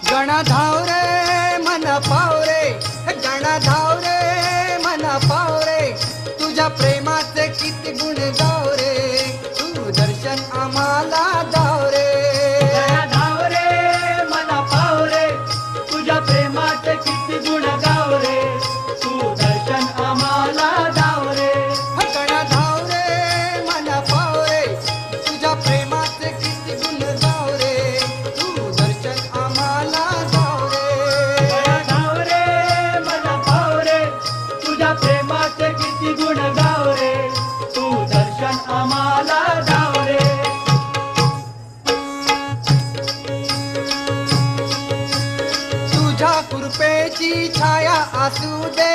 गणा धाव रे मन पाव रे, गणा धाव रे मन पाव रे, तुझ्या प्रेमाचे किती गुण गाव रे, तू दर्शन आम्हाला दाव रे. गणा धाव रे मन पाव रे, तुझ्या प्रेमाचे किती गुण गाव रे, तू दर्शन आम्हाला दाव रे. गणा धाव रे मन पाव रे, तुझ्या प्रेमाचे किती गुण गाव रे, तू दर्शन आम्हाला दाव रे. गणा धाव रे मन पाव रे, तुझ्या प्रेमाचे किती गुण गाव रे, तू दर्शन आम्हाला दाव रे. तुझ्या कृपेची छाया असू दे